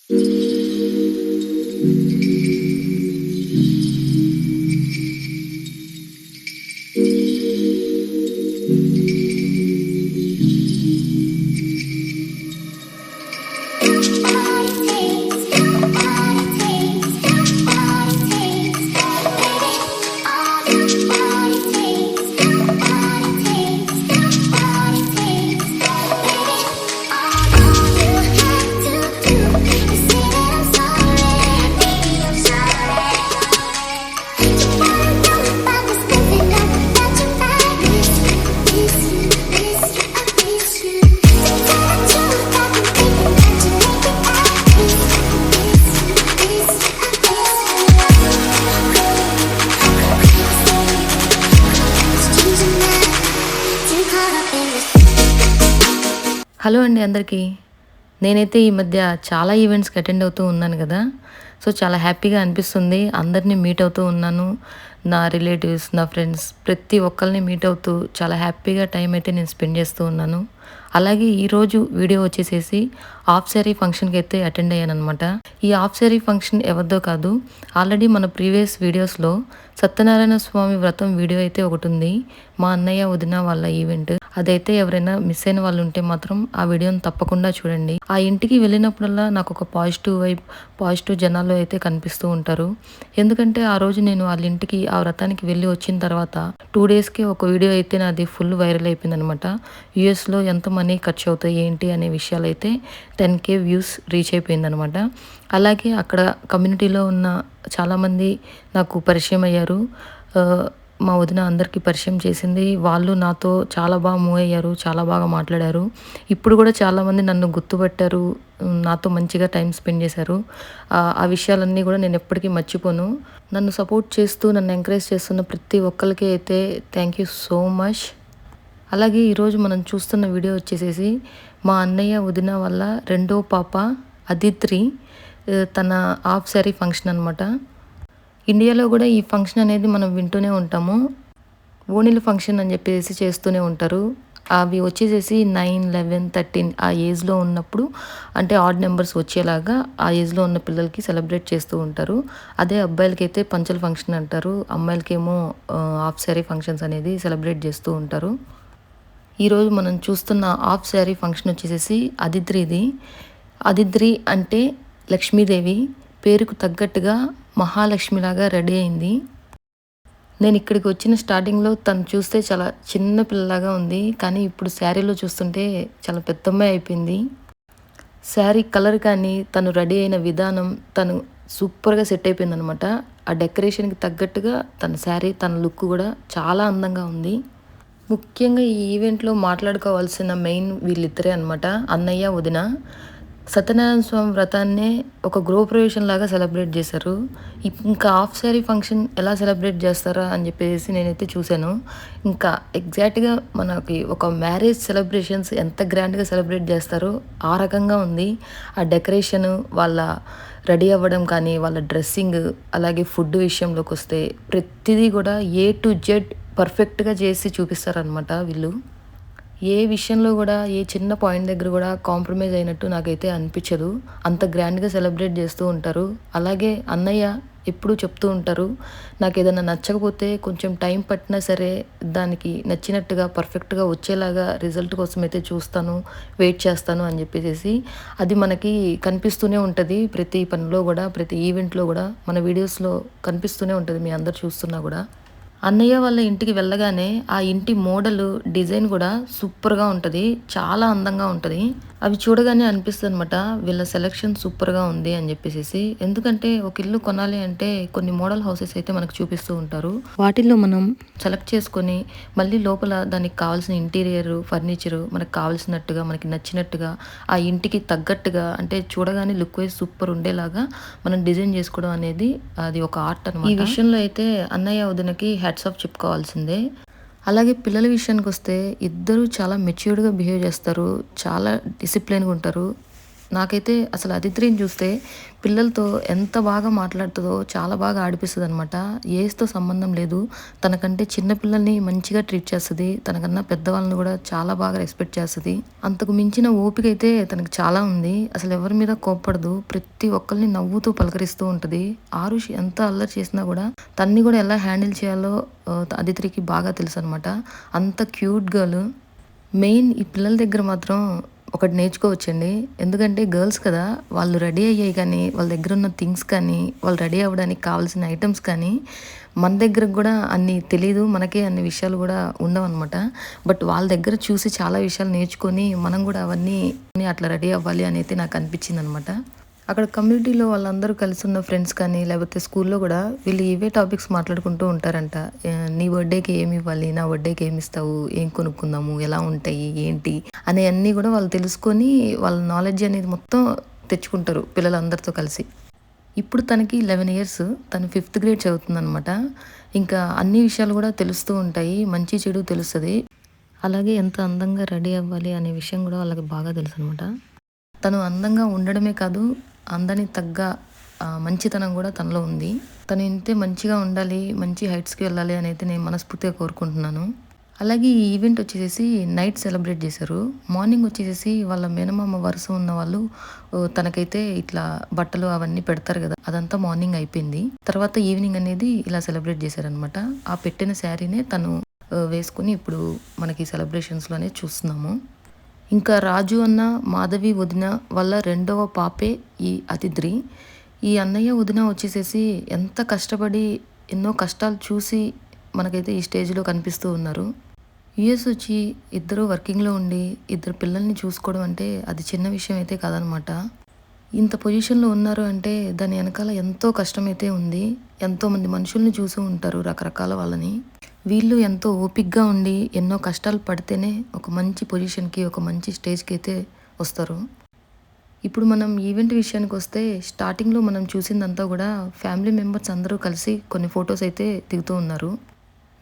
Hello అండి అందరికీ. నేనైతే ఈ మధ్య చాలా ఈవెంట్స్‌కి అటెండ్ అవుతూ ఉన్నాను గదా! సో, చాలా హ్యాపీగా అనిపిస్తుంది. అందరిని మీట్ అవుతూ ఉన్నాను. నా రిలేటివ్స్, నా ఫ్రెండ్స్ ప్రతి ఒక్కళ్ళని మీట్ అవుతూ చాలా హ్యాపీగా టైం అయితే నేను స్పెండ్ చేస్తూ ఉన్నాను. అలాగే ఈరోజు వీడియో వచ్చేసేసి హాఫ్ సారీ ఫంక్షన్‌కైతే అటెండ్ అయ్యాననమాట. ఈ హాఫ్ సారీ ఫంక్షన్ ఎవరిదో కాదు. ఆల్రెడీ మన ప్రీవియస్ వీడియోస్‌లో సత్యనారాయణ స్వామి వ్రతం వీడియో అయితే ఒకటుంది. మా అన్నయ్య, వదిన వాళ్ళ ఈవెంట్. అదైతే ఎవరైనా మిస్ అయిన వాళ్ళు ఉంటే మాత్రం ఆ వీడియోని తప్పకుండా చూడండి. ఆ ఇంటికి వెళ్ళినప్పుడల్లా నాకు ఒక పాజిటివ్ వైబ్, పాజిటివ్ జనాలు అయితే కనిపిస్తూ ఉంటారు. ఎందుకంటే ఆ రోజు నేను వాళ్ళ ఇంటికి ఆ వ్రతానికి వెళ్ళి వచ్చిన తర్వాత 2 డేస్‌కే ఒక వీడియో అయితే నాది ఫుల్ వైరల్ అయిపోయిందనమాట. యూఎస్‌లో ఎంత మనీ ఖర్చు అవుతాయి ఏంటి అనే విషయాలైతే 10K వ్యూస్ రీచ్ అయిపోయిందనమాట. అలాగే అక్కడ కమ్యూనిటీలో ఉన్న చాలామంది నాకు పరిచయం అయ్యారు. మా వదిన అందరికీ పరిచయం చేసింది. వాళ్ళు నాతో చాలా బాగా మూవ్ అయ్యారు. చాలా బాగా మాట్లాడారు. ఇప్పుడు కూడా చాలామంది నన్ను గుర్తుపట్టారు. నాతో మంచిగా టైం స్పెండ్ చేశారు. ఆ విషయాలన్నీ కూడా నేను ఎప్పటికీ మర్చిపోను. నన్ను సపోర్ట్ చేస్తూ, నన్ను ఎంకరేజ్ చేస్తున్న ప్రతి ఒక్కళ్ళకి అయితే థ్యాంక్ యూ సో మచ్. అలాగే ఈరోజు మనం చూస్తున్న వీడియో వచ్చేసేసి మా అన్నయ్య, వదిన వాళ్ళ రెండో పాప అదిత్రి తన హాఫ్ సారీ ఫంక్షన్ అనమాట. ఇండియాలో కూడా ఈ ఫంక్షన్ అనేది మనం వింటూనే ఉంటాము. ఓణీల ఫంక్షన్ అని చెప్పేసి చేస్తూనే ఉంటారు. అవి వచ్చేసేసి 9, 11, 13 ఆ ఏజ్‌లో ఉన్నప్పుడు, అంటే ఆడ్ నెంబర్స్ వచ్చేలాగా ఆ ఏజ్‌లో ఉన్న పిల్లలకి సెలబ్రేట్ చేస్తూ ఉంటారు. అదే అబ్బాయిలకైతే పంచెల ఫంక్షన్ అంటారు. అమ్మాయిలకేమో హాఫ్ సారీ ఫంక్షన్స్ అనేది సెలబ్రేట్ చేస్తూ ఉంటారు. ఈరోజు మనం చూస్తున్న హాఫ్ సారీ ఫంక్షన్ వచ్చేసేసి అదిత్రిది. అదిత్రి అంటే లక్ష్మీదేవి. పేరుకు తగ్గట్టుగా మహాలక్ష్మిలాగా రెడీ అయింది. నేను ఇక్కడికి వచ్చిన స్టార్టింగ్‌లో తను చూస్తే చాలా చిన్న పిల్లలాగా ఉంది. కానీ ఇప్పుడు శారీలో చూస్తుంటే చాలా పెద్దమ్మాయి అయిపోయింది. శారీ కలర్ కానీ, తను రెడీ అయిన విధానం, తను సూపర్‌గా సెట్ అయిపోయిందనమాట. ఆ డెకరేషన్‌కి తగ్గట్టుగా తన శారీ, తన లుక్ కూడా చాలా అందంగా ఉంది. ముఖ్యంగా ఈ ఈవెంట్‌లో మాట్లాడుకోవాల్సిన మెయిన్ వీళ్ళిద్దరే అనమాట. అన్నయ్య, వదిన. సత్యనారాయణ స్వామి వ్రతాన్నే ఒక గృహప్రవేశం లాగా సెలబ్రేట్ చేశారు. ఇంకా హాఫ్ సారీ ఫంక్షన్ ఎలా సెలబ్రేట్ చేస్తారా అని చెప్పేసి నేనైతే చూశాను. ఇంకా ఎగ్జాక్ట్‌గా మనకి ఒక మ్యారేజ్ సెలబ్రేషన్స్ ఎంత గ్రాండ్‌గా సెలబ్రేట్ చేస్తారో ఆ రకంగా ఉంది. ఆ డెకరేషను, వాళ్ళ రెడీ అవ్వడం కానీ, వాళ్ళ డ్రెస్సింగ్, అలాగే ఫుడ్ విషయంలోకి వస్తే ప్రతిదీ కూడా ఏ టు జెడ్ పర్ఫెక్ట్‌గా చేసి చూపిస్తారనమాట వీళ్ళు. ఏ విషయంలో కూడా ఏ చిన్న పాయింట్ దగ్గర కూడా కాంప్రమైజ్ అయినట్టు నాకైతే అనిపించదు. అంత గ్రాండ్‌గా సెలబ్రేట్ చేస్తూ ఉంటారు. అలాగే అన్నయ్య ఎప్పుడూ చెప్తూ ఉంటారు, నాకేదైనా నచ్చకపోతే కొంచెం టైం పట్టినా సరే దానికి నచ్చినట్టుగా పర్ఫెక్ట్‌గా వచ్చేలాగా రిజల్ట్ కోసం అయితే చూస్తాను, వెయిట్ చేస్తాను అని చెప్పేసేసి. అది మనకి కనిపిస్తూనే ఉంటది. ప్రతి పనిలో కూడా, ప్రతి ఈవెంట్‌లో కూడా, మన వీడియోస్‌లో కనిపిస్తూనే ఉంటది. మీ అందరూ చూస్తున్నా కూడా. అన్నయ్య వాళ్ళ ఇంటికి వెళ్ళగానే ఆ ఇంటి మోడలు, డిజైన్ కూడా సూపర్‌గా ఉంటది. చాలా అందంగా ఉంటది. అవి చూడగానే అనిపిస్తదనమాట, వీళ్ళ సెలక్షన్ సూపర్‌గా ఉంది అని చెప్పేసేసి. ఎందుకంటే ఒక ఇల్లు కొనాలి అంటే కొన్ని మోడల్ హౌసెస్ అయితే మనకు చూపిస్తూ ఉంటారు. వాటిల్లో మనం సెలెక్ట్ చేసుకొని మళ్ళీ లోపల దానికి కావాల్సిన ఇంటీరియర్, ఫర్నిచరు మనకు కావాల్సినట్టుగా, మనకి నచ్చినట్టుగా, ఆ ఇంటికి తగ్గట్టుగా, అంటే చూడగానే లుక్ వైజ్ సూపర్ ఉండేలాగా మనం డిజైన్ చేసుకోవడం అనేది అది ఒక ఆర్ట్ అనమాట. ఈ విషయంలో అయితే అన్నయ్య, వదినకి హ్యాట్స్ ఆఫ్ చెప్పుకోవాల్సిందే. అలాగే పిల్లల విషయానికి వస్తే ఇద్దరు చాలా మెచ్యూర్డ్‌గా బిహేవ్ చేస్తారు. చాలా డిసిప్లిన్‌గా ఉంటారు. నాకైతే అసలు అదిత్రిని చూస్తే పిల్లలతో ఎంత బాగా మాట్లాడుతుందో చాలా బాగా ఆడిపిస్తదనమాట. ఏజ్‌తో సంబంధం లేదు. తనకంటే చిన్న పిల్లల్ని మంచిగా ట్రీట్ చేస్తది. తనకన్నా పెద్దవాళ్ళని గూడా చాలా బాగా రెస్పెక్ట్ చేస్తది. అంతకు మించిన ఓపికైతే తనకి చాలా ఉంది. అసలు ఎవరి మీద కోప్పడదు. ప్రతి ఒక్కళ్ళని నవ్వుతూ పలకరిస్తూ ఉంటది. ఆరుష్ ఎంత అల్లరి చేసినా గూడా తన్ని గూడా ఎలా హ్యాండిల్ చేయాలో అదిత్రికి బాగా తెలుసనమాట. అంత క్యూట్ గర్ల్. మెయిన్ ఈ పిల్లల దగ్గర మాత్రం ఒకటి నేర్చుకోవచ్చండి. ఎందుకంటే గర్ల్స్ కదా! వాళ్ళు రెడీ అయ్యాయి కానీ, వాళ్ళ దగ్గర ఉన్న థింగ్స్ కానీ, వాళ్ళు రెడీ అవ్వడానికి కావాల్సిన ఐటెమ్స్ కానీ, మన దగ్గర గూడా అన్ని తెలీదు. మనకే అన్ని విషయాలు గూడా ఉండవనమాట. బట్ వాళ్ళ దగ్గర చూసి చాలా విషయాలు నేర్చుకొని, మనం గూడా అవన్నీ అట్లా రెడీ అవ్వాలి అని అయితే నాకు అనిపించిందనమాట. అక్కడ కమ్యూనిటీలో వాళ్ళందరూ కలిసి ఉన్న ఫ్రెండ్స్ కానీ, లేకపోతే స్కూల్లో గూడా వీళ్ళు ఇవే టాపిక్స్ మాట్లాడుకుంటూ ఉంటారంట. నీ బర్త్‌డేకి ఏమి ఇవ్వాలి? నా బర్త్‌డేకి ఏమిస్తావు? ఏం కొనుక్కుందాము? ఎలా ఉంటాయి? ఏంటి? అనేయన్నీ గూడా వాళ్ళు తెలుసుకొని, వాళ్ళ నాలెడ్జ్ అనేది మొత్తం తెచ్చుకుంటారు పిల్లలందరితో కలిసి. ఇప్పుడు తనకి 11 ఇయర్స్. తను 5థ్ గ్రేడ్ చదువుతుందనమాట. ఇంకా అన్ని విషయాలు గూడా తెలుస్తూ ఉంటాయి. మంచి, చెడు తెలుస్తది. అలాగే ఎంత అందంగా రెడీ అవ్వాలి అనే విషయం గూడా వాళ్ళకి బాగా తెలుసనమాట. తను అందంగా ఉండడమే కాదు, అందానికి తగ్గ మంచితనం కూడా తనలో ఉంది. తను ఇంతే మంచిగా ఉండాలి, మంచి హైట్స్‌కి వెళ్ళాలి అని అయితే నేను మనస్ఫూర్తిగా కోరుకుంటున్నాను. అలాగే ఈ ఈవెంట్ వచ్చేసేసి నైట్ సెలబ్రేట్ చేశారు. మార్నింగ్ వచ్చేసేసి వాళ్ళ మేనమామ వరుస ఉన్న వాళ్ళు తనకైతే ఇట్లా బట్టలు అవన్నీ పెడతారు కదా! అదంతా మార్నింగ్ అయిపోయింది. తర్వాత ఈవినింగ్ అనేది ఇలా సెలబ్రేట్ చేశారనమాట. ఆ పెట్టిన శారీనే తను వేసుకొని ఇప్పుడు మనకి సెలబ్రేషన్స్‌లోనే చూస్తున్నాము. ఇంకా రాజు అన్న, మాధవి వదిన వాళ్ళ రెండవ పాపే ఈ అతిథి. ఈ అన్నయ్య వదిన వచ్చేసేసి ఎంత కష్టపడి ఎన్నో కష్టాలు చూసి మనకైతే ఈ స్టేజ్‌లో కనిపిస్తూ ఉన్నారు. యూఎస్ వచ్చి ఇద్దరు వర్కింగ్‌లో ఉండి ఇద్దరు పిల్లల్ని చూసుకోవడం అంటే అది చిన్న విషయం అయితే కాదనమాట. ఇంత పొజిషన్‌లో ఉన్నారు అంటే దాని వెనకాల ఎంతో కష్టమైతే ఉంది. ఎంతోమంది మనుషుల్ని చూసి ఉంటారు, రకరకాల వాళ్ళని. వీళ్ళు ఎంతో ఓపికగా ఉండి ఎన్నో కష్టాలు పడితేనే ఒక మంచి పొజిషన్‌కి, ఒక మంచి స్టేజ్‌కి అయితే వస్తారు. ఇప్పుడు మనం ఈవెంట్ విషయానికి వస్తే స్టార్టింగ్‌లో మనం చూసిందంతా కూడా ఫ్యామిలీ మెంబర్స్ అందరూ కలిసి కొన్ని ఫొటోస్ అయితే దిగుతూ ఉన్నారు.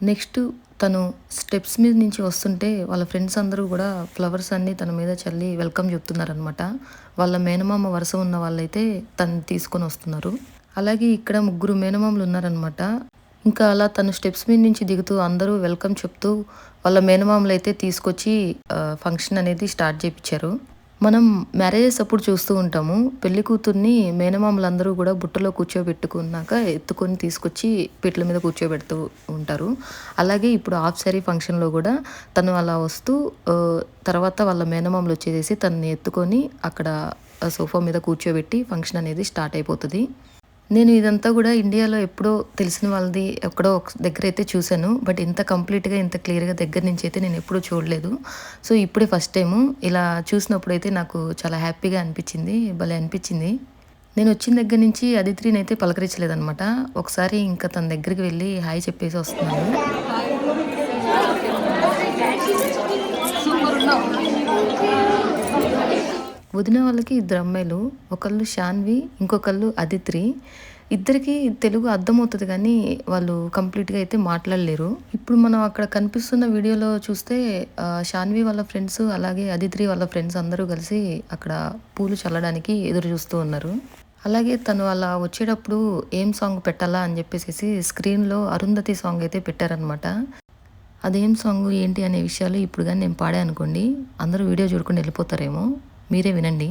నెక్స్ట్ తను స్టెప్స్ మీద నుంచి వస్తుంటే వాళ్ళ ఫ్రెండ్స్ అందరూ కూడా ఫ్లవర్స్ అన్నీ తన మీద చల్లి వెల్కమ్ చెప్తున్నారనమాట. వాళ్ళ మేనమామ వరుస ఉన్న వాళ్ళైతే తనని తీసుకొని వస్తున్నారు. అలాగే ఇక్కడ ముగ్గురు మేనమామలు ఉన్నారనమాట. ఇంకా అలా తను స్టెప్స్ మీద నుంచి దిగుతూ అందరూ వెల్కమ్ చెప్తూ వాళ్ళ మేనమామలు అయితే తీసుకొచ్చి ఫంక్షన్ అనేది స్టార్ట్ చేయించారు. మనం మ్యారేజెస్ అప్పుడు చూస్తూ ఉంటాము, పెళ్లి కూతుర్ని మేనమామలందరూ కూడా బుట్టలో కూర్చోబెట్టుకున్నాక ఎత్తుకొని తీసుకొచ్చి పీటల మీద కూర్చోబెడుతూ ఉంటారు. అలాగే ఇప్పుడు హాఫ్ శారీ ఫంక్షన్లో కూడా తను అలా వస్తూ తర్వాత వాళ్ళ మేనమామలు వచ్చేసేసి తనని ఎత్తుకొని అక్కడ సోఫా మీద కూర్చోబెట్టి ఫంక్షన్ అనేది స్టార్ట్ అయిపోతుంది. నేను ఇదంతా కూడా ఇండియాలో ఎప్పుడో తెలిసిన వాళ్ళది ఎక్కడో ఒక దగ్గర అయితే చూశాను. బట్ ఇంత కంప్లీట్‌గా, ఇంత క్లియర్‌గా దగ్గర నుంచి అయితే నేను ఎప్పుడూ చూడలేదు. సో, ఇప్పుడే ఫస్ట్ టైము. ఇలా చూసినప్పుడైతే నాకు చాలా హ్యాపీగా అనిపించింది. భలే అనిపించింది. నేను వచ్చిన దగ్గర నుంచి అదిత్రినైతే పలకరించలేదనమాట. ఒకసారి ఇంకా తన దగ్గరికి వెళ్ళి హాయ్ చెప్పేసి వస్తున్నాను. వదిన వాళ్ళకి ఇద్దరు అమ్మాయిలు. ఒకళ్ళు శాన్వి, ఇంకొకళ్ళు అదిత్రి. ఇద్దరికి తెలుగు అర్థమవుతుంది కానీ వాళ్ళు కంప్లీట్‌గా అయితే మాట్లాడలేరు. ఇప్పుడు మనం అక్కడ కనిపిస్తున్న వీడియోలో చూస్తే శాన్వి వాళ్ళ ఫ్రెండ్స్, అలాగే అదిత్రి వాళ్ళ ఫ్రెండ్స్ అందరూ కలిసి అక్కడ పూలు చల్లడానికి ఎదురు చూస్తూ ఉన్నారు. అలాగే తను అలా వచ్చేటప్పుడు ఏం సాంగ్ పెట్టాలా అని చెప్పేసేసి స్క్రీన్‌లో అరుంధతి సాంగ్ అయితే పెట్టారనమాట. అదేం సాంగ్ ఏంటి అనే విషయాలు ఇప్పుడు గాని నేను పాడా అనుకోండి, అందరూ వీడియో చూడకుండా వెళ్ళిపోతారేమో. మీరే వినండి.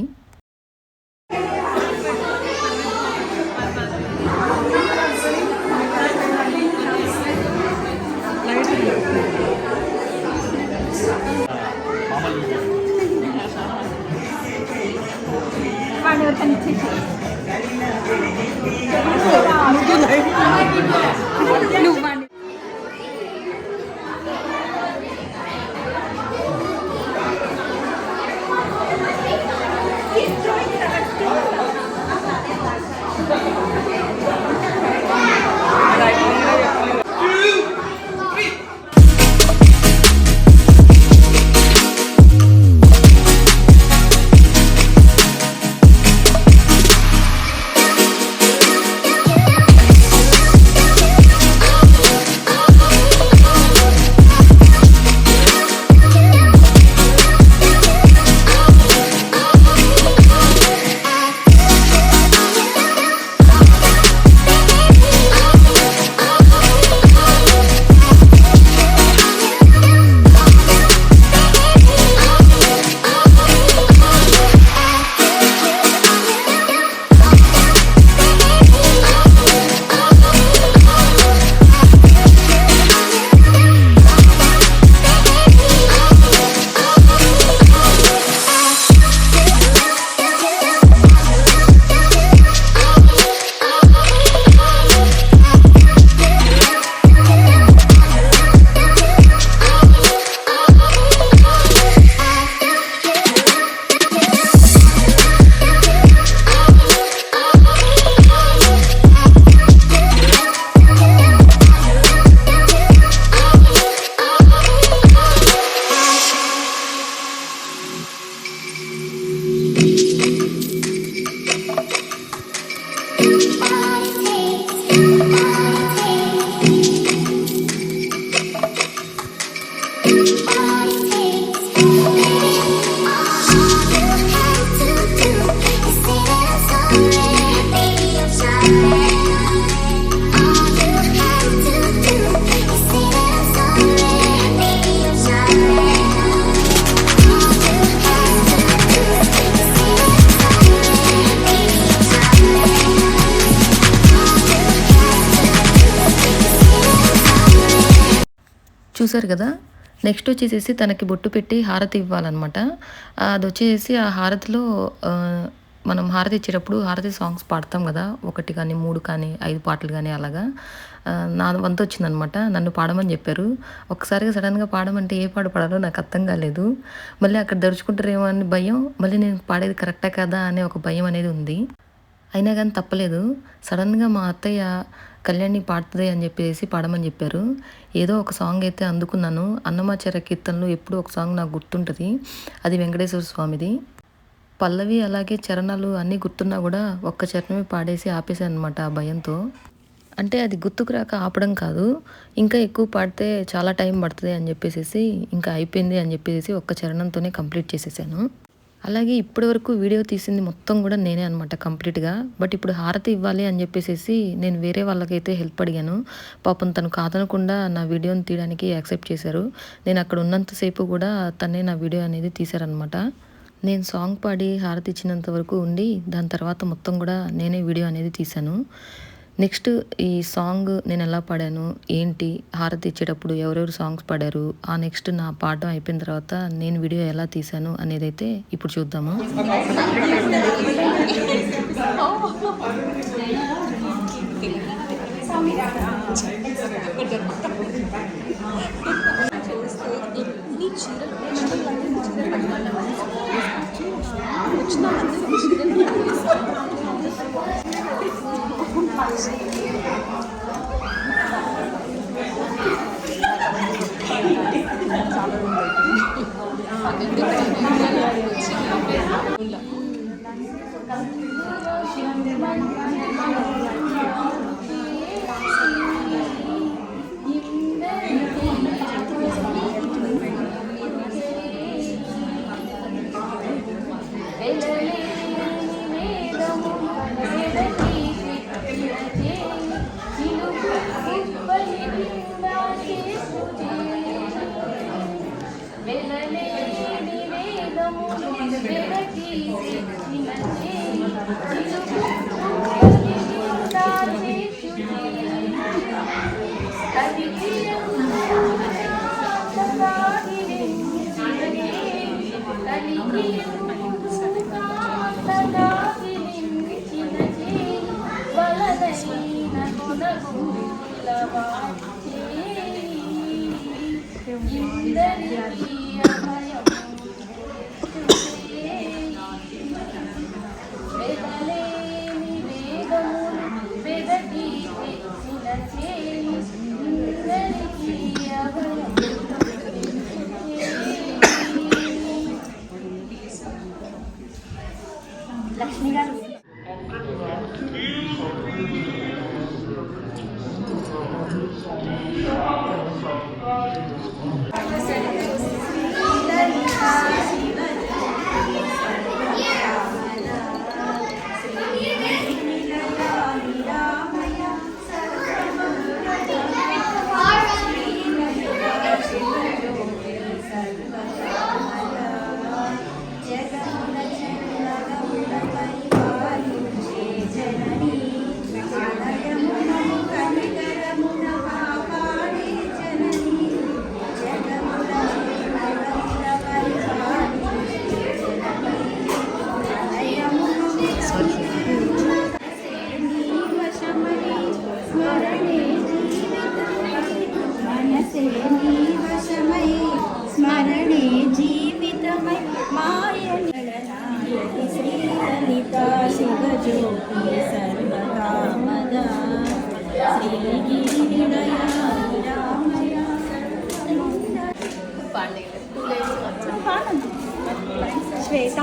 చూసారు కదా. నెక్స్ట్ వచ్చేసేసి తనకి బొట్టు పెట్టి హారతి ఇవ్వాలన్నమాట. అది వచ్చేసి ఆ హారతిలో మనం హారతి ఇచ్చేటప్పుడు హారతి సాంగ్స్ పాడతాం కదా, 1 కానీ 3 కానీ 5 పాటలు కానీ అలాగా. నా వంతు వచ్చిందనమాట. నన్ను పాడమని చెప్పారు. ఒక్కసారిగా సడన్గా పాడమంటే ఏ పాట పాడాలో నాకు అర్థం కాలేదు. మళ్ళీ అక్కడ దడుచుకుంటారేమో అని భయం, మళ్ళీ నేను పాడేది కరెక్టా కదా అనే ఒక భయం అనేది ఉంది. అయినా కానీ తప్పలేదు. సడన్గా మా అత్తయ్య కళ్యాణి పాడుతుంది అని చెప్పేసి పాడమని చెప్పారు. ఏదో ఒక సాంగ్ అయితే అందుకున్నాను. అన్నమాచార్య కీర్తనలో ఎప్పుడూ ఒక సాంగ్ నాకు గుర్తుంటుంది. అది వెంకటేశ్వర స్వామిది. పల్లవి అలాగే చరణాలు అన్నీ గుర్తున్నా కూడా ఒక్క చరణమే పాడేసి ఆపేసాను అనమాట ఆ భయంతో. అంటే అది గుర్తుకు రాక ఆపడం కాదు, ఇంకా ఎక్కువ పాడితే చాలా టైం పడుతుంది అని చెప్పేసి ఇంకా అయిపోయింది అని చెప్పేసి ఒక్క చరణంతోనే కంప్లీట్ చేసేసాను. అలాగే ఇప్పటి వరకు వీడియో తీసింది మొత్తం కూడా నేనే అనమాట కంప్లీట్గా. బట్ ఇప్పుడు హారతి ఇవ్వాలి అని చెప్పేసి నేను వేరే వాళ్ళకైతే హెల్ప్ అడిగాను. పాపం తను కాదనకుండా నా వీడియోని తీయడానికి యాక్సెప్ట్ చేశారు. నేను అక్కడ ఉన్నంతసేపు కూడా తనే నా వీడియో అనేది తీశారనమాట. నేను సాంగ్ పాడి హారతి ఇచ్చినంత వరకు ఉండి దాని తర్వాత మొత్తం కూడా నేనే వీడియో అనేది తీశాను. నెక్స్ట్ ఈ సాంగ్ నేను ఎలా పాడాను, ఏంటి, హారతి ఇచ్చేటప్పుడు ఎవరెవరు సాంగ్స్ పాడారు, ఆ నెక్స్ట్ నా పాడడం అయిపోయిన తర్వాత నేను వీడియో ఎలా తీశాను అనేది అయితే ఇప్పుడు చూద్దాము. లక్ష్మి గారు స్మరణే జీవితమై మాయని శ్రీ లలిత శివజ్యోతి సర్వకామద శ్రీగిరినిలయ రామయ శ్వేత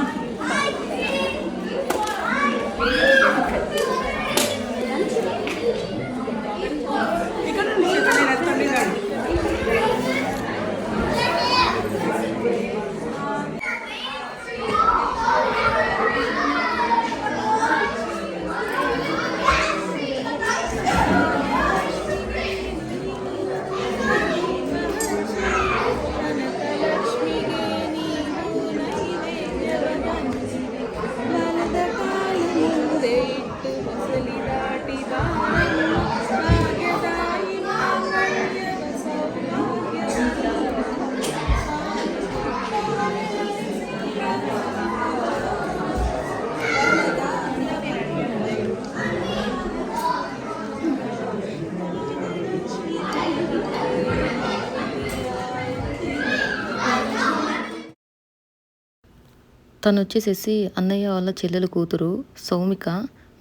తను వచ్చేసేసి అన్నయ్య వాళ్ళ చెల్లెలు కూతురు సౌమిక.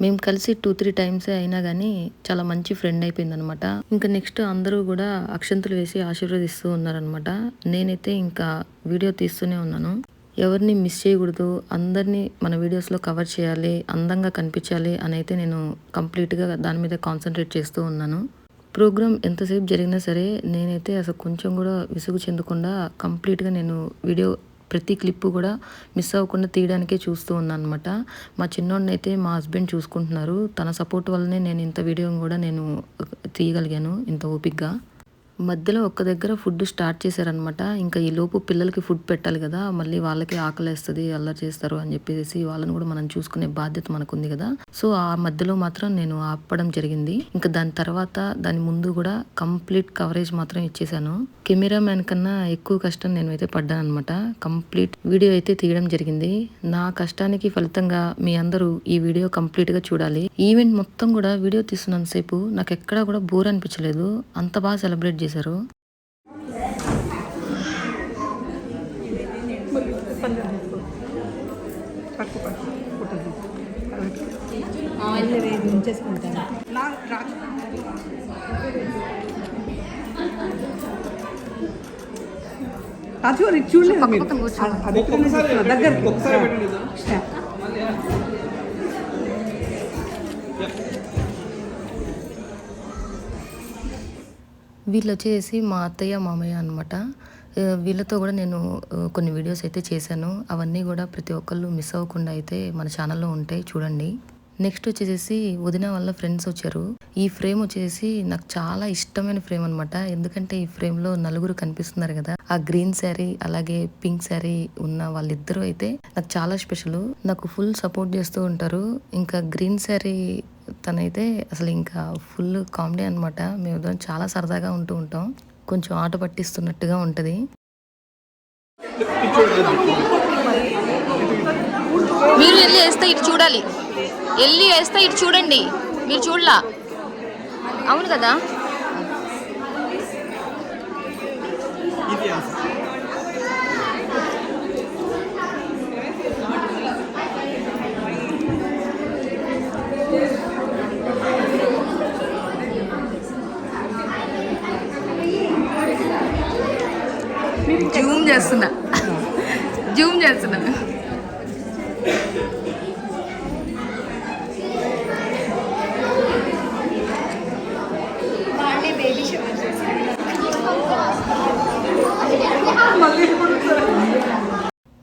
మేము కలిసి 2-3 టైమ్సే అయినా కానీ చాలా మంచి ఫ్రెండ్ అయిపోయిందనమాట. ఇంకా నెక్స్ట్ అందరూ కూడా అక్షంతలు వేసి ఆశీర్వదిస్తూ ఉన్నారనమాట. నేనైతే ఇంకా వీడియో తీస్తూనే ఉన్నాను. ఎవరిని మిస్ చేయకూడదు, అందరినీ మన వీడియోస్లో కవర్ చేయాలి, అందంగా కనిపించాలి అని అయితే నేను కంప్లీట్గా దాని మీద కాన్సన్ట్రేట్ చేస్తూ ఉన్నాను. ప్రోగ్రామ్ ఎంతసేపు జరిగినా సరే నేనైతే అసలు కొంచెం కూడా విసుగు చెందకుండా కంప్లీట్గా నేను వీడియో ప్రతి క్లిప్పు కూడా మిస్ అవ్వకుండా తీయడానికే చూస్తూ ఉన్నాను అనమాట. మా చిన్నోడిని అయితే మా హస్బెండ్ చూసుకుంటున్నారు. తన సపోర్ట్ వల్లనే నేను ఇంత వీడియో కూడా నేను తీయగలిగాను ఇంత ఓపిక్గా. మధ్యలో ఒక్క దగ్గర ఫుడ్ స్టార్ట్ చేశారనమాట. ఇంకా ఈ లోపు పిల్లలకి ఫుడ్ పెట్టాలి కదా, మళ్ళీ వాళ్ళకి ఆకలేస్తుంది, అల్లరి చేస్తారు అని చెప్పేసి వాళ్ళని కూడా మనం చూసుకునే బాధ్యత మనకుంది కదా. సో ఆ మధ్యలో మాత్రం నేను ఆపడం జరిగింది. ఇంకా దాని తర్వాత దాని ముందు కూడా కంప్లీట్ కవరేజ్ మాత్రం ఇచ్చేసాను. కెమెరామ్యాన్ కన్నా ఎక్కువ కష్టం నేను అయితే పడ్డాను అనమాట. కంప్లీట్ వీడియో అయితే తీయడం జరిగింది. నా కష్టానికి ఫలితంగా మీ అందరూ ఈ వీడియో కంప్లీట్ గా చూడాలి. ఈవెంట్ మొత్తం కూడా వీడియో తీస్తున్నంతసేపు నాకు ఎక్కడా కూడా బోర్ అనిపించలేదు. అంత బాగా సెలబ్రేట్ చేశారు. చూడలేదు దగ్గర వీళ్ళు వచ్చేసి మా అత్తయ్య మామయ్య అనమాట. వీళ్ళతో కూడా నేను కొన్ని వీడియోస్ అయితే చేశాను. అవన్నీ కూడా ప్రతి ఒక్కళ్ళు మిస్ అవ్వకుండా అయితే మన ఛానల్లో ఉంటాయి, చూడండి. నెక్స్ట్ వచ్చేసి వదిన వాళ్ళ ఫ్రెండ్స్ వచ్చారు. ఈ ఫ్రేమ్ వచ్చేసి నాకు చాలా ఇష్టమైన ఫ్రేమ్ అనమాట. ఎందుకంటే ఈ ఫ్రేమ్ లో నలుగురు కనిపిస్తున్నారు కదా. ఆ గ్రీన్ శారీ అలాగే పింక్ శారీ ఉన్న వాళ్ళిద్దరూ అయితే నాకు చాలా స్పెషల్. నాకు ఫుల్ సపోర్ట్ చేస్తూ ఉంటారు. ఇంకా గ్రీన్ శారీ తనైతే అసలు ఇంకా ఫుల్ కామెడీ అనమాట. మేము చాలా సరదాగా ఉంటూ ఉంటాం. కొంచెం ఆట పట్టిస్తున్నట్టుగా ఉంటది. మీరు వెళ్ళి వేస్తే ఇటు చూడాలి, వెళ్ళి వేస్తే ఇటు చూడండి. మీరు చూడలా? అవును కదా. జూమ్ చేస్తున్నా.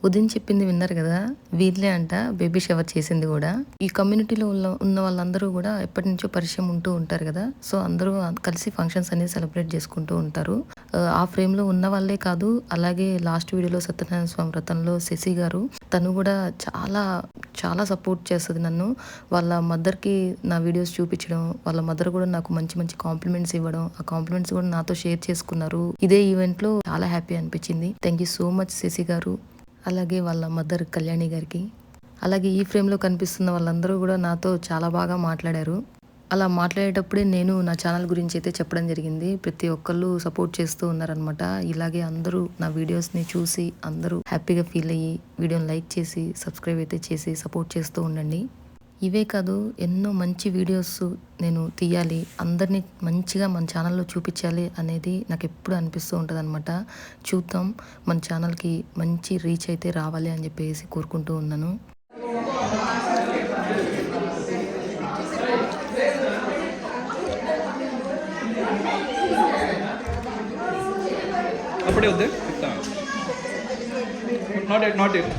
ఉదయం చెప్పింది విన్నారు కదా, వీళ్ళే అంట బేబీ షవర్ చేసింది కూడా. ఈ కమ్యూనిటీలో ఉన్న వాళ్ళందరూ కూడా ఎప్పటి నుంచో పరిచయం ఉంటూ ఉంటారు కదా. సో అందరూ కలిసి ఫంక్షన్స్ అనేది సెలబ్రేట్ చేసుకుంటూ ఉంటారు. ఆ ఫ్రేమ్ లో ఉన్న వాళ్ళే కాదు, అలాగే లాస్ట్ వీడియోలో సత్యనారాయణ స్వామి వ్రతంలో శశి గారు, తను కూడా చాలా చాలా సపోర్ట్ చేస్తుంది నన్ను. వాళ్ళ మదర్కి నా వీడియోస్ చూపించడం, వాళ్ళ మదర్ కూడా నాకు మంచి మంచి కాంప్లిమెంట్స్ ఇవ్వడం, ఆ కాంప్లిమెంట్స్ కూడా నాతో షేర్ చేసుకున్నారు. ఇదే ఈవెంట్ లో చాలా హ్యాపీ అనిపించింది. Thank you so much Shashi గారు, అలాగే వాళ్ళ మదర్ కళ్యాణి గారికి. అలాగే ఈ ఫ్రేమ్లో కనిపిస్తున్న వాళ్ళందరూ కూడా నాతో చాలా బాగా మాట్లాడారు. అలా మాట్లాడేటప్పుడే నేను నా ఛానల్ గురించి అయితే చెప్పడం జరిగింది. ప్రతి ఒక్కళ్ళు సపోర్ట్ చేస్తూ ఉన్నారనమాట. ఇలాగే అందరూ నా వీడియోస్ని చూసి అందరూ హ్యాపీగా ఫీల్ అయ్యి వీడియోని లైక్ చేసి సబ్స్క్రైబ్ అయితే చేసి సపోర్ట్ చేస్తూ ఉండండి. ఇవే కాదు, ఎన్నో మంచి వీడియోస్ నేను తీయాలి, అందరినీ మంచిగా మన ఛానల్లో చూపించాలి అనేది నాకు ఎప్పుడు అనిపిస్తూ ఉంటుంది అనమాట. చూద్దాం, మన ఛానల్కి మంచి రీచ్ అయితే రావాలి అని చెప్పేసి కోరుకుంటూ ఉన్నాను. అప్పుడే వద్దే నాట్ ఎట్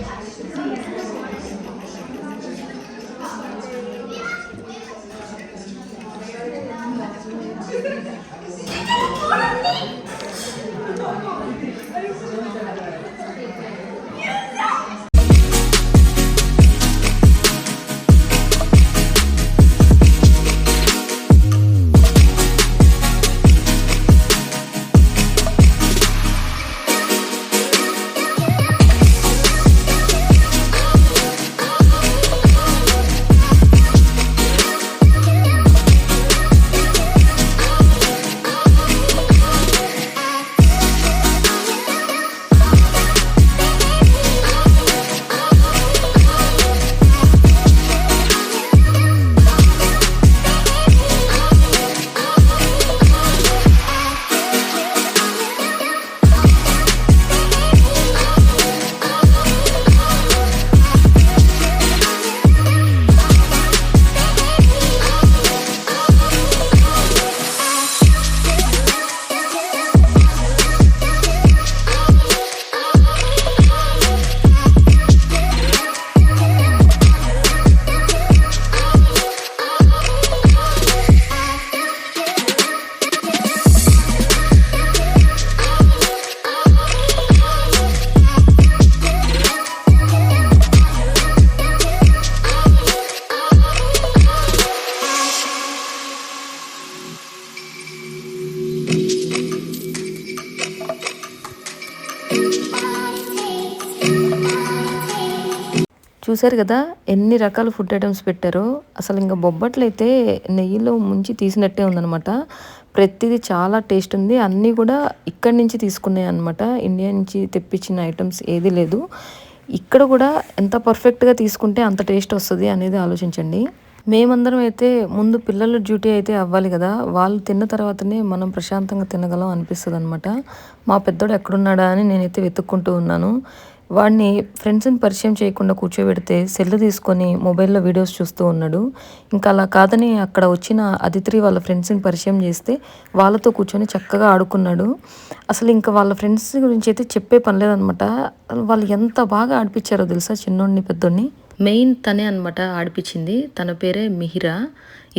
చూసారు కదా ఎన్ని రకాల ఫుడ్ ఐటమ్స్ పెట్టారో. అసలు ఇంకా బొబ్బట్లు అయితే నెయ్యిలో ముంచి తీసినట్టే ఉందనమాట. ప్రతిదీ చాలా టేస్ట్ ఉంది. అన్నీ కూడా ఇక్కడి నుంచి తీసుకున్నాయి అనమాట. ఇండియా నుంచి తెప్పించిన ఐటమ్స్ ఏది లేదు. ఇక్కడ కూడా ఎంత పర్ఫెక్ట్గా తీసుకుంటే అంత టేస్ట్ వస్తుంది అనేది ఆలోచించండి. మేమందరం అయితే ముందు పిల్లల డ్యూటీ అయితే అవ్వాలి కదా, వాళ్ళు తిన్న తర్వాతనే మనం ప్రశాంతంగా తినగలం అనిపిస్తుంది అనమాట. మా పెద్దోడు ఎక్కడున్నాడా అని నేనైతే వెతుక్కుంటూ ఉన్నాను. వాడిని ఫ్రెండ్స్ని పరిచయం చేయకుండా కూర్చోబెడితే సెల్ తీసుకొని మొబైల్లో వీడియోస్ చూస్తూ ఉన్నాడు. ఇంకా అలా కాదని అక్కడ వచ్చిన అదిత్రి వాళ్ళ ఫ్రెండ్స్ని పరిచయం చేస్తే వాళ్ళతో కూర్చొని చక్కగా ఆడుకున్నాడు. అసలు ఇంకా వాళ్ళ ఫ్రెండ్స్ గురించి అయితే చెప్పే పని లేదనమాట. వాళ్ళు ఎంత బాగా ఆడిపించారో తెలుసా చిన్నోడిని పెద్దోడిని. మెయిన్ తనే అనమాట ఆడిపించింది. తన పేరే మిహిరా.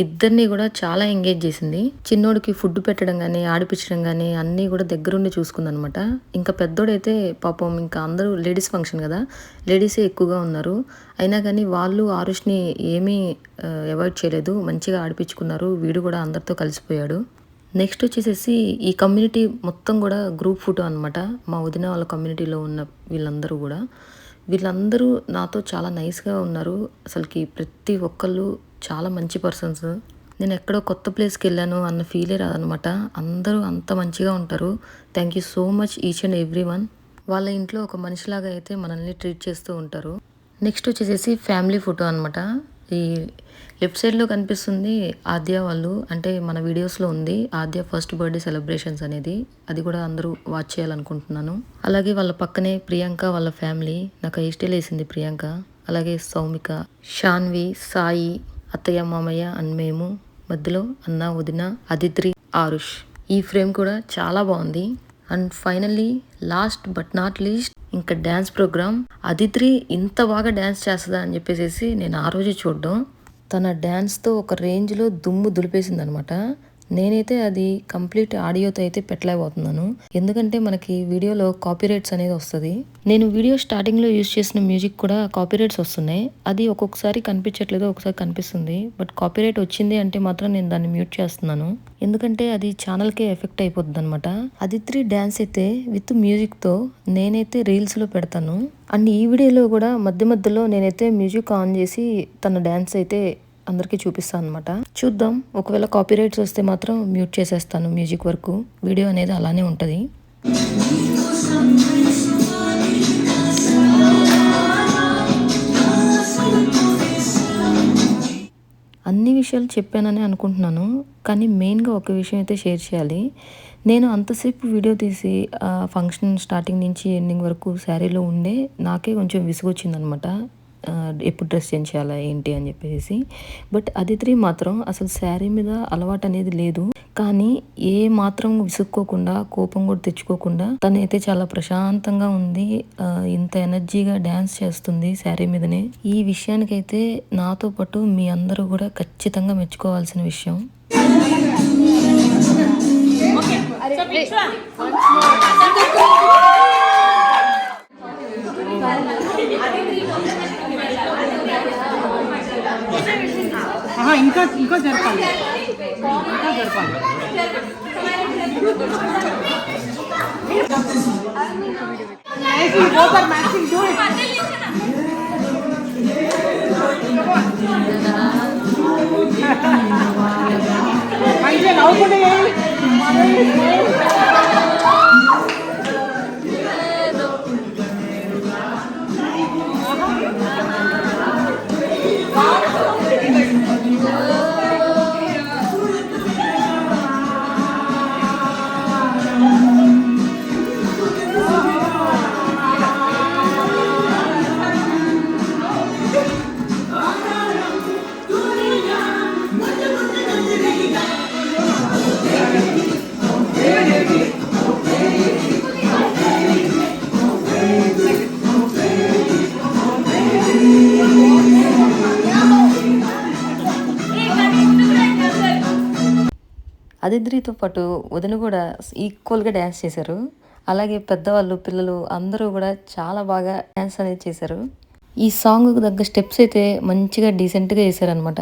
ఇద్దరిని కూడా చాలా ఎంగేజ్ చేసింది. చిన్నోడికి ఫుడ్ పెట్టడం కానీ ఆడిపించడం కానీ అన్నీ కూడా దగ్గరుండి చూసుకుందనమాట. ఇంకా పెద్దోడైతే పాపం ఇంకా అందరూ లేడీస్ ఫంక్షన్ కదా, లేడీసే ఎక్కువగా ఉన్నారు. అయినా కానీ వాళ్ళు ఆరుష్ని ఏమీ అవాయిడ్ చేయలేదు, మంచిగా ఆడిపించుకున్నారు. వీడు కూడా అందరితో కలిసిపోయాడు. నెక్స్ట్ వచ్చేసేసి ఈ కమ్యూనిటీ మొత్తం కూడా గ్రూప్ ఫోటో అనమాట. మా వదిన వాళ్ళ కమ్యూనిటీలో ఉన్న వీళ్ళందరూ నాతో చాలా నైస్గా ఉన్నారు. అసలుకి ప్రతి ఒక్కళ్ళు చాలా మంచి పర్సన్స్. నేను ఎక్కడో కొత్త ప్లేస్కి వెళ్ళాను అన్న ఫీలే రాదనమాట. అందరూ అంత మంచిగా ఉంటారు. Thank you so much each and every one. వాళ్ళ ఇంట్లో ఒక మనిషిలాగా అయితే మనల్ని ట్రీట్ చేస్తూ ఉంటారు. నెక్స్ట్ వచ్చేసేసి ఫ్యామిలీ ఫోటో అనమాట. ఈ లెఫ్ట్ సైడ్లో కనిపిస్తుంది ఆద్య వాళ్ళు, అంటే మన వీడియోస్లో ఉంది ఆద్య ఫస్ట్ బర్త్డే సెలబ్రేషన్స్ అనేది. అది కూడా అందరూ వాచ్ చేయాలనుకుంటున్నాను. అలాగే వాళ్ళ పక్కనే ప్రియాంక వాళ్ళ ఫ్యామిలీ. నాకు ఇష్టం వేసింది ప్రియాంక. అలాగే సౌమిక, షాన్వి, సాయి, అత్తయ్య, మామయ్య అండ్ మేము. మధ్యలో అన్న, వదిన, అదిత్రి, ఆరుష్. ఈ ఫ్రేమ్ కూడా చాలా బాగుంది. And finally last but not least ఇంకా డ్యాన్స్ ప్రోగ్రామ్. అదిత్రి ఇంత బాగా డ్యాన్స్ చేస్తుందా అని చెప్పేసి నేను ఆ రోజు చూడడం. తన డ్యాన్స్తో ఒక రేంజ్లో దుమ్ము దులిపేసింది అనమాట. నేనైతే అది కంప్లీట్ ఆడియోతో అయితే పెట్టలేకపోతున్నాను, ఎందుకంటే మనకి వీడియోలో కాపీరైట్స్ అనేది వస్తుంది. నేను వీడియో స్టార్టింగ్లో యూజ్ చేసిన మ్యూజిక్ కూడా కాపీరైట్స్ వస్తున్నాయి. అది ఒక్కొక్కసారి కనిపించట్లేదు, ఒకసారి కనిపిస్తుంది. బట్ కాపీరైట్ వచ్చింది అంటే మాత్రం నేను దాన్ని మ్యూట్ చేస్తున్నాను, ఎందుకంటే అది ఛానల్కే ఎఫెక్ట్ అయిపోతుంది అనమాట. అదిత్రి డ్యాన్స్ అయితే విత్ మ్యూజిక్తో నేనైతే రీల్స్లో పెడతాను. అండ్ ఈ వీడియోలో కూడా మధ్య మధ్యలో నేనైతే మ్యూజిక్ ఆన్ చేసి తన డ్యాన్స్ అయితే అందరికీ చూపిస్తాను అనమాట. చూద్దాం, ఒకవేళ కాపీరైట్స్ వస్తే మాత్రం మ్యూట్ చేసేస్తాను మ్యూజిక్ వరకు. వీడియో అనేది అలానే ఉంటుంది. అన్ని విషయాలు చెప్పానని అనుకుంటున్నాను, కానీ మెయిన్గా ఒక విషయం అయితే షేర్ చేయాలి. నేను అంతసేపు వీడియో తీసి ఫంక్షన్ స్టార్టింగ్ నుంచి ఎండింగ్ వరకు శారీలో ఉండే నాకే కొంచెం విసుగొచ్చిందనమాట. ఎప్పుడు డ్రెస్ చేంజ్ చేయాలా ఏంటి అని చెప్పేసి. బట్ అదిత్రి మాత్రం అసలు శారీ మీద అలవాటు అనేది లేదు, కానీ ఏ మాత్రం విసుక్కోకుండా కోపం కూడా తెచ్చుకోకుండా తనైతే చాలా ప్రశాంతంగా ఉంది. ఇంత ఎనర్జీగా డ్యాన్స్ చేస్తుంది శారీ మీదనే. ఈ విషయానికైతే నాతో పాటు మీ అందరూ కూడా ఖచ్చితంగా మెచ్చుకోవాల్సిన విషయం. ఇంకా జరపాలి. మంచిగా నవ్వుకుంటే అదిత్రితో పాటు వదిన కూడా ఈక్వల్గా డ్యాన్స్ చేశారు. అలాగే పెద్దవాళ్ళు, పిల్లలు అందరూ కూడా చాలా బాగా డ్యాన్స్ అనేది చేశారు. ఈ సాంగ్కి తగ్గ స్టెప్స్ అయితే మంచిగా డీసెంట్గా చేశారనమాట.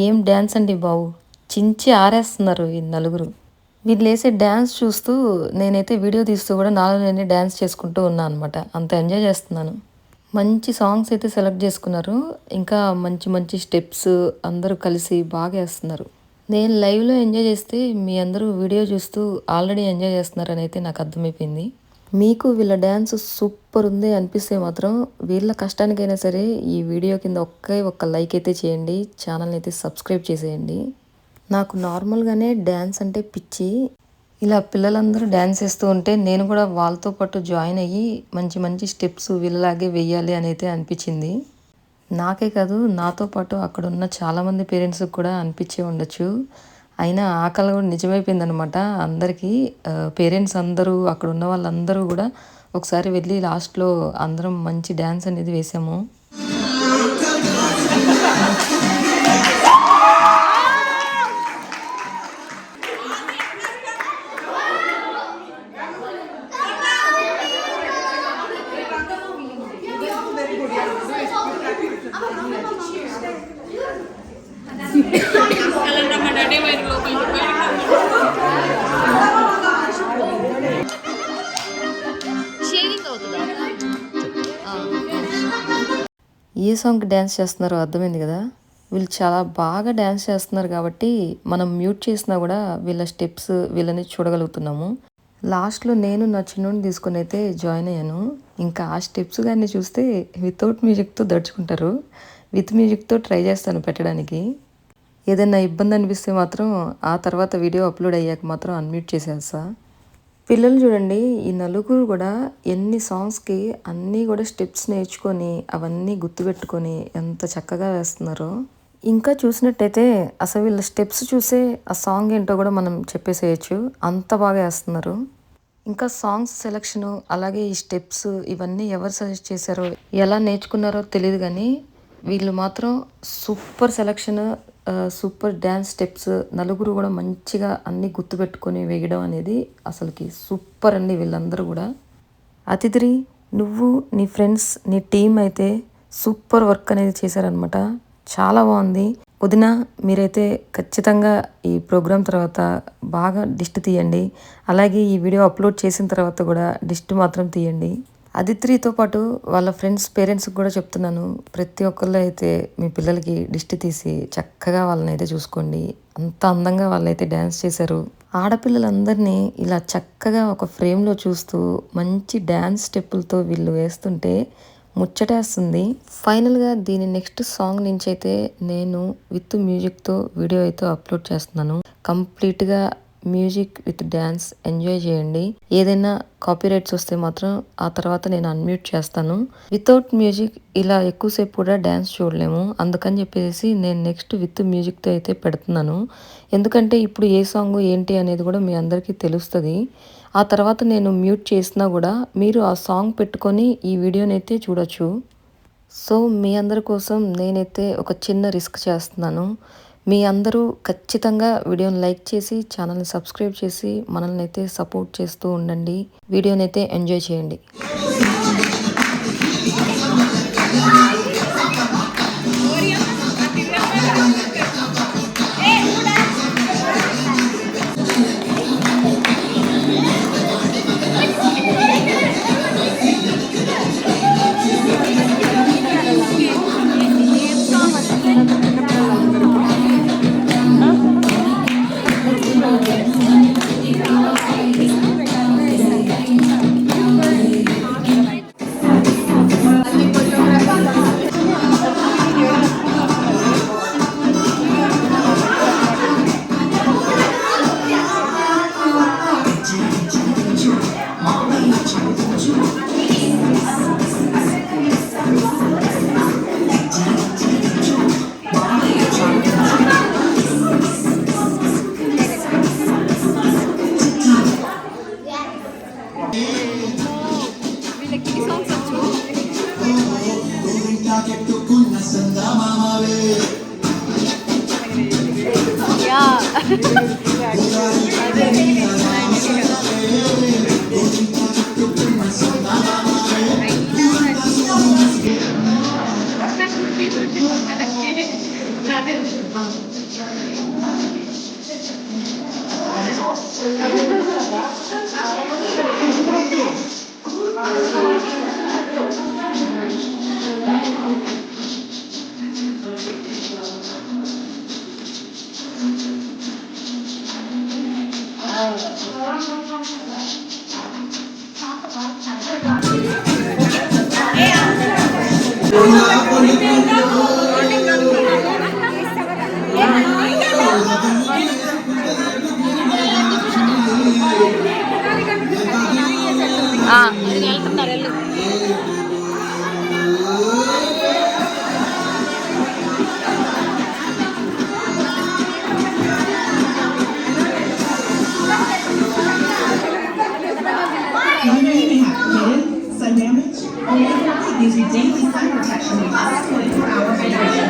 ఏం డ్యాన్స్ అండి బాబు, చించి ఆరేస్తున్నారు ఈ నలుగురు. వీళ్ళు వేసే డ్యాన్స్ చూస్తూ నేనైతే వీడియో తీస్తూ కూడా నాలో నేనే డ్యాన్స్ చేసుకుంటూ ఉన్నాను అనమాట. అంత ఎంజాయ్ చేస్తున్నాను. మంచి సాంగ్స్ అయితే సెలెక్ట్ చేసుకున్నారు. ఇంకా మంచి మంచి స్టెప్స్ అందరూ కలిసి బాగా వేస్తున్నారు. నేను లైవ్లో ఎంజాయ్ చేస్తే మీ అందరూ వీడియో చూస్తూ ఆల్రెడీ ఎంజాయ్ చేస్తున్నారని అయితే నాకు అర్థమైపోయింది. మీకు వీళ్ళ డ్యాన్స్ సూపర్ ఉంది అనిపిస్తే మాత్రం వీళ్ళ కష్టానికైనా సరే ఈ వీడియో కింద ఒక్క లైక్ అయితే చేయండి, ఛానల్ని అయితే సబ్స్క్రైబ్ చేసేయండి. నాకు నార్మల్గానే డ్యాన్స్ అంటే పిచ్చి. ఇలా పిల్లలందరూ డ్యాన్స్ వేస్తూ ఉంటే నేను కూడా వాళ్ళతో పాటు జాయిన్ అయ్యి మంచి మంచి స్టెప్స్ వీళ్ళలాగే వెయ్యాలి అని అయితే అనిపించింది. నాకే కాదు, నాతో పాటు అక్కడ ఉన్న చాలామంది పేరెంట్స్కి కూడా అనిపించే ఉండొచ్చు. అయినా ఆ కళ కూడా నిజమైపోయిందనమాట అందరికీ. పేరెంట్స్ అందరూ అక్కడ ఉన్న వాళ్ళందరూ కూడా ఒకసారి వెళ్ళి లాస్ట్లో అందరం మంచి డ్యాన్స్ అనేది వేసాము. ఏ సాంగ్కి డ్యాన్స్ చేస్తున్నారో అర్థమైంది కదా. వీళ్ళు చాలా బాగా డ్యాన్స్ చేస్తున్నారు కాబట్టి మనం మ్యూట్ చేసినా కూడా వీళ్ళ స్టెప్స్ వీళ్ళని చూడగలుగుతున్నాము. లాస్ట్లో నేను నా చిన్నోడిని తీసుకొని అయితే జాయిన్ అయ్యాను. ఇంకా ఆ స్టెప్స్ కానీ చూస్తే వితౌట్ మ్యూజిక్తో దడుచుకుంటారు. విత్ మ్యూజిక్తో ట్రై చేస్తాను పెట్టడానికి. ఏదైనా ఇబ్బంది అనిపిస్తే మాత్రం ఆ తర్వాత వీడియో అప్లోడ్ అయ్యాక మాత్రం అన్మ్యూట్ చేసేస్తా. పిల్లలు చూడండి, ఈ నలుగురు కూడా ఎన్ని సాంగ్స్కి అన్నీ కూడా స్టెప్స్ నేర్చుకొని అవన్నీ గుర్తుపెట్టుకొని ఎంత చక్కగా వేస్తున్నారో. ఇంకా చూసినట్టయితే అసలు వీళ్ళ స్టెప్స్ చూసే ఆ సాంగ్ ఏంటో కూడా మనం చెప్పేసేయచ్చు, అంత బాగా వేస్తున్నారు. ఇంకా సాంగ్స్ సెలెక్షను అలాగే ఈ స్టెప్స్ ఇవన్నీ ఎవరు సజెస్ట్ చేశారో ఎలా నేర్చుకున్నారో తెలియదు, కానీ వీళ్ళు మాత్రం super selection, super dance steps. నలుగురు కూడా మంచిగా అన్నీ గుర్తుపెట్టుకొని వేయడం అనేది అసలుకి సూపర్ అండి. వీళ్ళందరూ కూడా అతిథి, నువ్వు నీ ఫ్రెండ్స్ నీ టీం అయితే సూపర్ వర్క్ అనేది చేశారనమాట. చాలా బాగుంది. వదిన మీరైతే ఖచ్చితంగా ఈ ప్రోగ్రాం తర్వాత బాగా డిస్ట్ తీయండి. అలాగే ఈ వీడియో అప్లోడ్ చేసిన తర్వాత కూడా డిస్ట్ మాత్రం తీయండి. అదిత్రితో పాటు వాళ్ళ ఫ్రెండ్స్ పేరెంట్స్కి కూడా చెప్తున్నాను, ప్రతి ఒక్కళ్ళు అయితే మీ పిల్లలకి దిష్టి తీసి చక్కగా వాళ్ళని అయితే చూసుకోండి. అంత అందంగా వాళ్ళైతే డ్యాన్స్ చేశారు. ఆడపిల్లలందరినీ ఇలా చక్కగా ఒక ఫ్రేమ్లో చూస్తూ మంచి డ్యాన్స్ స్టెప్పులతో వీళ్ళు వేస్తుంటే ముచ్చటేస్తుంది. ఫైనల్గా దీని నెక్స్ట్ సాంగ్ నుంచి అయితే నేను విత్ మ్యూజిక్తో వీడియో అయితే అప్లోడ్ చేస్తున్నాను. కంప్లీట్గా మ్యూజిక్ విత్ డ్యాన్స్ ఎంజాయ్ చేయండి. ఏదైనా కాపీరైట్స్ వస్తే మాత్రం ఆ తర్వాత నేను అన్మ్యూట్ చేస్తాను. వితౌట్ మ్యూజిక్ ఇలా ఎక్కువసేపు కూడా డ్యాన్స్ చూడలేము. అందుకని చెప్పేసి నేను నెక్స్ట్ విత్ మ్యూజిక్తో అయితే పెడుతున్నాను. ఎందుకంటే ఇప్పుడు ఏ సాంగ్ ఏంటి అనేది కూడా మీ అందరికీ తెలుస్తుంది. ఆ తర్వాత నేను మ్యూట్ చేసినా కూడా మీరు ఆ సాంగ్ పెట్టుకొని ఈ వీడియోని అయితే చూడొచ్చు. సో మీ అందరి కోసం నేనైతే ఒక చిన్న రిస్క్ చేస్తున్నాను. మీ అందరూ ఖచ్చితంగా వీడియోని లైక్ చేసి ఛానల్ని సబ్స్క్రైబ్ చేసి మనల్ని అయితే సపోర్ట్ చేస్తూ ఉండండి. వీడియోని అయితే ఎంజాయ్ చేయండి. అది వెళ్తున్నారు వెళ్ళు. You may have hidden sun damage or may want to use your daily sun protection plus 24-hour hydration.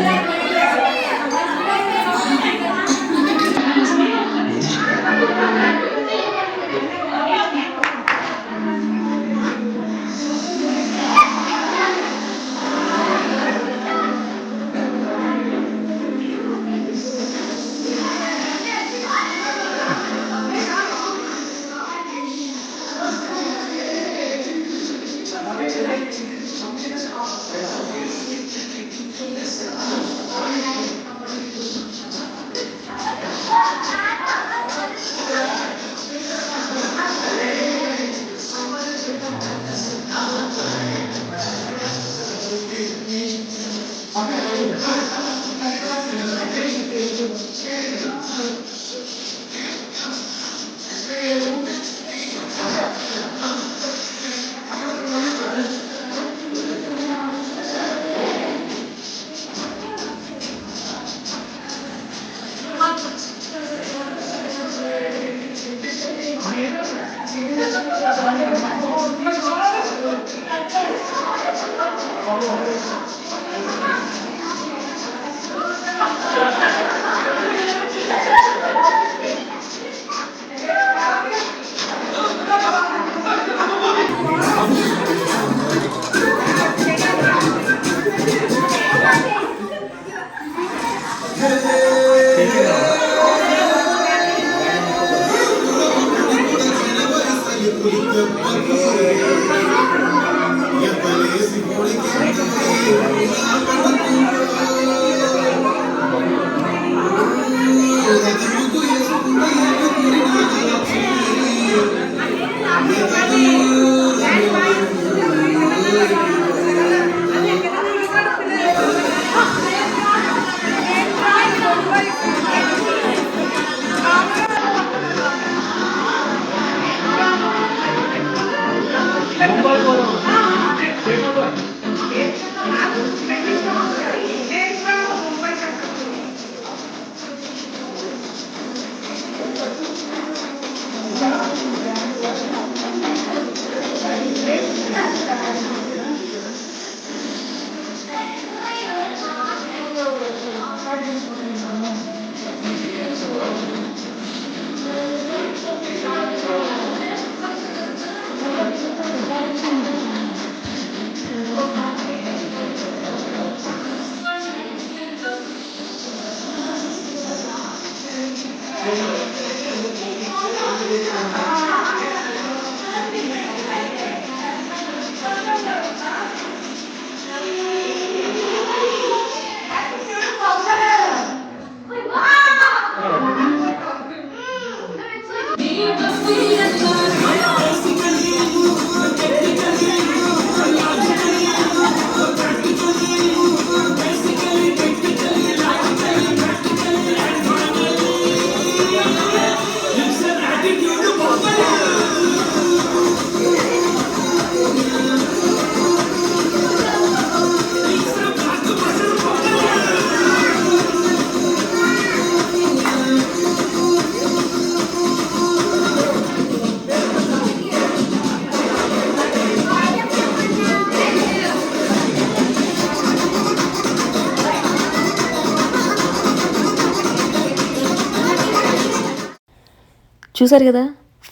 చూసారు కదా,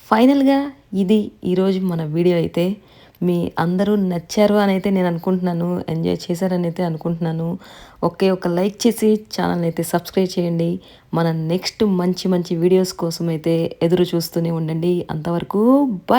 ఫైనల్గా ఇది ఈరోజు మన వీడియో అయితే. మీ అందరూ నచ్చారు అని అయితే నేను అనుకుంటున్నాను, ఎంజాయ్ చేశారని అయితే అనుకుంటున్నాను. ఒక లైక్ చేసి ఛానల్ అయితే సబ్స్క్రైబ్ చేయండి. మన నెక్స్ట్ మంచి మంచి వీడియోస్ కోసం అయితే ఎదురు చూస్తూనే ఉండండి. అంతవరకు బాయ్.